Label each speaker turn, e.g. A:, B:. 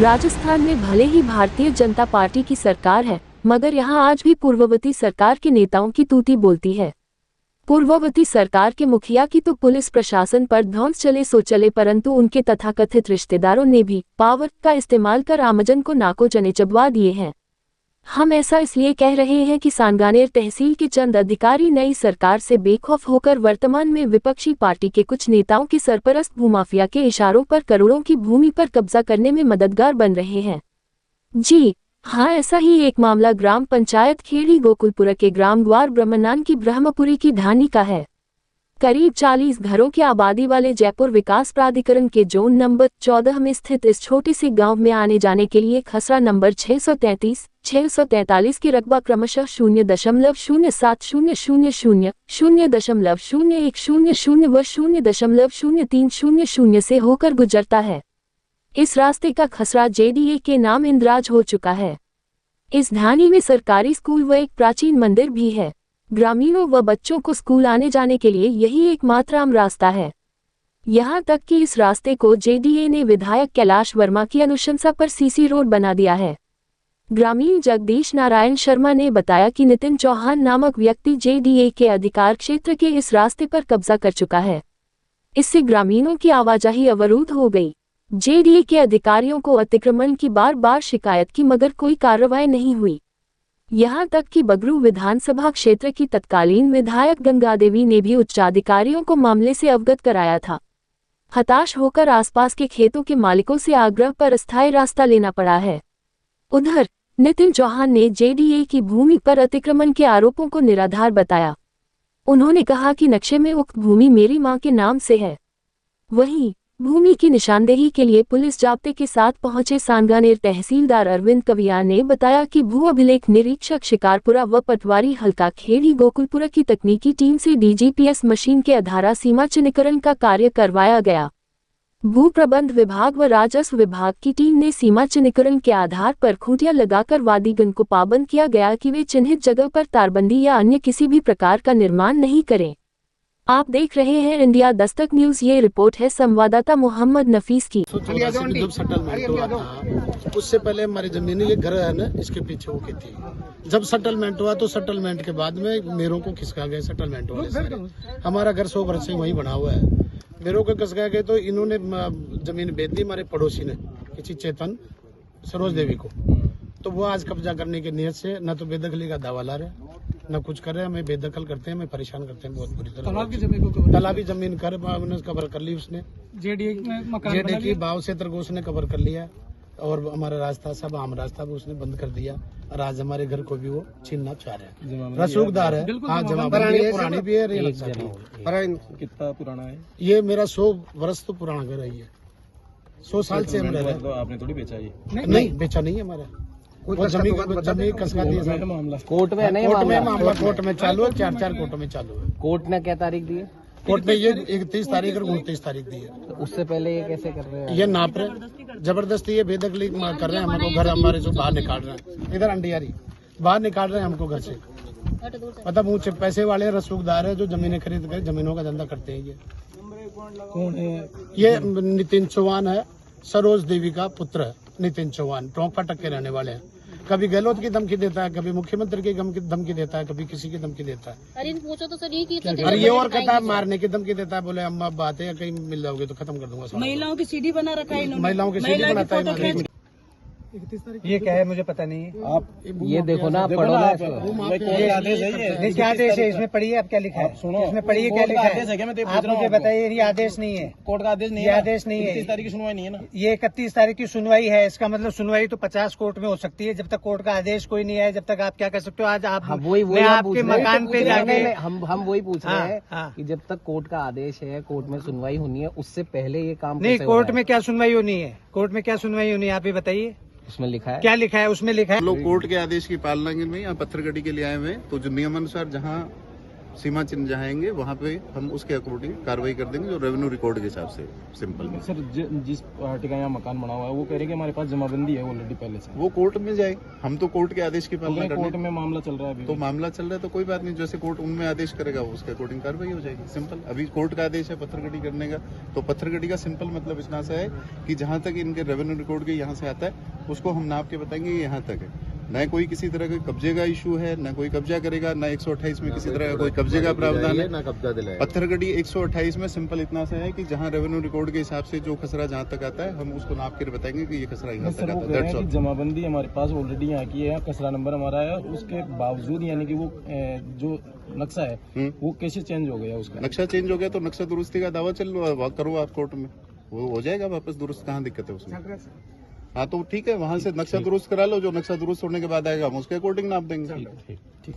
A: राजस्थान में भले ही भारतीय जनता पार्टी की सरकार है, मगर यहाँ आज भी पूर्ववर्ती सरकार के नेताओं की तूती बोलती है। पूर्ववर्ती सरकार के मुखिया की तो पुलिस प्रशासन पर धौंस चले सो चले, परंतु उनके तथाकथित रिश्तेदारों ने भी पावर का इस्तेमाल कर आमजन को नाको चने चबवा दिए हैं। हम ऐसा इसलिए कह रहे हैं कि सांगानेर तहसील के चंद अधिकारी नई सरकार से बेखौफ होकर वर्तमान में विपक्षी पार्टी के कुछ नेताओं के सरपरस्त भूमाफिया के इशारों पर करोड़ों की भूमि पर कब्जा करने में मददगार बन रहे हैं। जी हाँ, ऐसा ही एक मामला ग्राम पंचायत खेड़ी गोकुलपुरा के ग्राम ग्वार ब्रह्मनान की ब्रह्मपुरी की ढानी का है। करीब 40 घरों की आबादी वाले जयपुर विकास प्राधिकरण के जोन नंबर 14 में स्थित इस छोटे से गांव में आने जाने के लिए खसरा नंबर 633, 643 की रकबा क्रमशः 0.0700, 0.0100 व 0.0300 से होकर गुजरता है। इस रास्ते का खसरा जेडीए के नाम इंद्राज हो चुका है। इस ढानी में सरकारी स्कूल व एक प्राचीन मंदिर भी है। ग्रामीणों व बच्चों को स्कूल आने जाने के लिए यही एकमात्र आम रास्ता है। यहाँ तक कि इस रास्ते को जेडीए ने विधायक कैलाश वर्मा की अनुशंसा पर सीसी रोड बना दिया है। ग्रामीण जगदीश नारायण शर्मा ने बताया कि नितिन चौहान नामक व्यक्ति जेडीए के अधिकार क्षेत्र के इस रास्ते पर कब्जा कर चुका है। इससे ग्रामीणों की आवाजाही अवरुद्ध हो गई। जेडीए के अधिकारियों को अतिक्रमण की बार बार शिकायत की, मगर कोई कार्रवाई नहीं हुई। यहाँ तक कि बगरू विधानसभा क्षेत्र की तत्कालीन विधायक गंगा देवी ने भी उच्चाधिकारियों को मामले से अवगत कराया था। हताश होकर आसपास के खेतों के मालिकों से आग्रह पर अस्थायी रास्ता लेना पड़ा है। उधर नितिन चौहान ने जेडीए की भूमि पर अतिक्रमण के आरोपों को निराधार बताया। उन्होंने कहा कि नक्शे में उक्त भूमि मेरी मां के नाम से है। वहीं भूमि की निशानदेही के लिए पुलिस जाब्ते के साथ पहुंचे सांगानेर तहसीलदार अरविंद कविया ने बताया कि भू अभिलेख निरीक्षक शिकारपुरा व पटवारी हल्का खेड़ी गोकुलपुरा की तकनीकी टीम से डीजीपीएस मशीन के आधार सीमा चिन्हीकरण का कार्य करवाया गया। भू प्रबंध विभाग व राजस्व विभाग की टीम ने सीमा चिन्हीकरण के आधार पर खूंटियां लगाकर वादीगण को पाबंद किया गया कि वे चिन्हित जगह पर तारबंदी या अन्य किसी भी प्रकार का निर्माण नहीं करें। आप देख रहे हैं इंडिया दस्तक न्यूज। ये रिपोर्ट है संवाददाता मोहम्मद नफीस की।
B: जब सेटलमेंट हुआ था उससे पहले हमारी जमीनी के घर है ना, इसके पीछे वो की थी। जब सेटलमेंट हुआ तो सेटलमेंट के बाद में मेरों को खिसका गया सेटलमेंट वाले सारे। हमारा घर 100 वर्ष से वहीं बना हुआ है। मेरों को खिसका गए तो इन्होंने जमीन बेच दी हमारे पड़ोसी ने, किसी चेतन सरोज देवी को। तो वो आज कब्जा करने की नियत से न तो बेदखली का दावा ला रहे, न कुछ कर रहे हैं। हमें बेदखल करते हैं, हमें परेशान करते हैं बहुत बुरी तरह। तालाबी जमीन कवर कर ली उसने। जेडीए की भाव क्षेत्र को उसने कवर कर लिया और हमारा रास्ता सब आम रास्ता भी उसने बंद कर दिया। और आज हमारे घर को भी वो छीनना चाह रहे हैं। रसूखदार है, हाँ जमाबंदी पुरानी भी है।
C: कितना पुराना है
B: ये? मेरा 100 वर्ष तो पुराना घर है ये। 100 साल से हम रह रहे हैं।
C: आपने थोड़ी बेचा ये?
B: नहीं बेचा नहीं है हमारा। जमीन कसका दिया
C: मामला
D: कोर्ट में नहीं,
B: मामला कोर्ट में चालू है। 4 कोर्टों में चालू है।
D: कोर्ट ने क्या तारीख दी है?
B: कोर्ट ने ये 31 तारीख और 29 तारीख दी है।
D: तो उससे पहले ये कैसे कर रहे हैं?
B: ये नाप रहे जबरदस्ती, ये बेदखली कर रहे हैं। हमको घर हमारे जो बाहर निकाल रहे हैं, इधर अंडियारी बाहर निकाल रहे हैं हमको घर से। मतलब ऊंचे पैसे वाले रसूखदार है जो जमीनें खरीद कर जमीनों का धंधा करते हैं। ये
C: कौन है?
B: ये नितिन चौहान है, सरोज देवी का पुत्र है नितिन चौहान। टोंक फाटक के रहने वाले हैं। कभी गहलोत की धमकी देता है, कभी मुख्यमंत्री की धमकी देता है, कभी किसी की धमकी देता है।
E: अरे पूछो तो सर, ये
B: अरे ये और कहता है मारने की धमकी देता है। बोले अम्मा बात है, कहीं मिल जाओगे तो खत्म कर दूंगा।
E: महिलाओं की सीढ़ी बना रखा है इन्होंने।
B: महिलाओं की सीढ़ी बनाता है।
F: ये क्या है मुझे पता नहीं है।
D: आप ये देखो ना, पढ़ो ना।
F: क्या आदेश है इसमें? पढ़िए आप क्या लिखा है। सुनो इसमें पढ़िए क्या लिखा है। आप मुझे बताइए। ये आदेश नहीं है,
C: कोर्ट का आदेश नहीं
F: है।
C: ये
F: आदेश नहीं है।
C: 31 तारीख की सुनवाई नहीं है ना।
F: ये 31 तारीख की सुनवाई है। इसका मतलब सुनवाई तो 50 कोर्ट में हो सकती है। जब तक कोर्ट का आदेश कोई नहीं आया, जब तक आप क्या कर सकते हो? आज आप मैं आपके मकान पे जाके
D: हम वही पूछ रहे हैं कि जब तक कोर्ट का आदेश है, कोर्ट में सुनवाई होनी है, उससे पहले ये काम
F: नहीं। कोर्ट में क्या सुनवाई होनी है? कोर्ट में क्या सुनवाई होनी है आप ही बताइए।
D: उसमें लिखा है,
F: क्या लिखा है उसमें? लिखा है
G: लोग कोर्ट के आदेश की पालना के लिए यहाँ पत्थरगढ़ी के लिए आए हुए हैं। तो जो नियमानुसार जहाँ सीमा चिन्ह जहाँ आएंगे वहाँ पे हम उसके अकॉर्डिंग कार्रवाई कर देंगे, जो रेवेन्यू रिकॉर्ड के हिसाब से। सिंपल।
C: सर जिस पार्टी का यहाँ मकान बना हुआ है वो कह रहे कि हमारे पास जमाबंदी है ऑलरेडी पहले से।
G: वो कोर्ट में जाए, हम तो कोर्ट के आदेश की पालना
C: कोर्ट
G: करने।
C: में मामला चल रहा है अभी।
G: तो मामला चल रहा है तो कोई बात नहीं, जैसे कोर्ट उनमें आदेश करेगा उसके अकॉर्डिंग कार्रवाई हो जाएगी। सिंपल। अभी कोर्ट का आदेश है पत्थरगड़ी करने का, तो पत्थरगड़ी का सिंपल मतलब इतना सा है कि जहाँ तक इनके रेवेन्यू रिकॉर्ड के यहाँ से आता है उसको हम नाप के बताएंगे ये यहाँ तक है। न कोई किसी तरह के कब्जे का इशू है, न कोई कब्जा करेगा, न 128 में किसी तरह का कोई कब्जे का प्रावधान है,
H: ना कब्जा दिलाया।
G: पत्थरगड़ी 128 में सिंपल इतना सा है कि जहाँ रेवेन्यू रिकॉर्ड के हिसाब से जो खसरा जहाँ तक आता है हम उसको नाप के बताएंगे कि ये खसरा यहाँ तक
C: सर वो
G: आता
C: कह रहे
G: है।
C: हैं कि जमाबंदी हमारे पास ऑलरेडी यहाँ की है, कचरा नंबर हमारा है, उसके बावजूद यानी कि वो जो नक्शा है वो कैसे चेंज हो गया उसका?
G: नक्शा चेंज हो गया तो नक्शा दुरुस्ती का दावा चल करो आप कोर्ट में, वो हो जाएगा वापस दुरुस्त। कहाँ दिक्कत है उसमें? हाँ तो ठीक है, वहां से नक्शा दुरुस्त करा लो, जो नक्शा दुरुस्त होने के बाद आएगा हम उसके अकॉर्डिंग नाप देंगे।
C: ठीक।